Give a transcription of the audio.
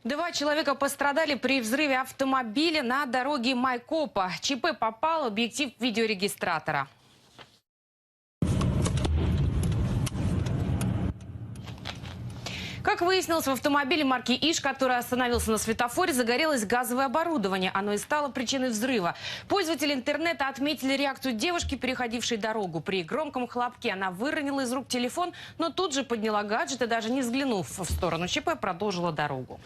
Два человека пострадали при взрыве автомобиля на дороге Майкопа. ЧП попал в объектив видеорегистратора. Как выяснилось, в автомобиле марки «Иж», который остановился на светофоре, загорелось газовое оборудование. Оно и стало причиной взрыва. Пользователи интернета отметили реакцию девушки, переходившей дорогу. При громком хлопке она выронила из рук телефон, но тут же подняла гаджет и, даже не взглянув в сторону ЧП, продолжила дорогу.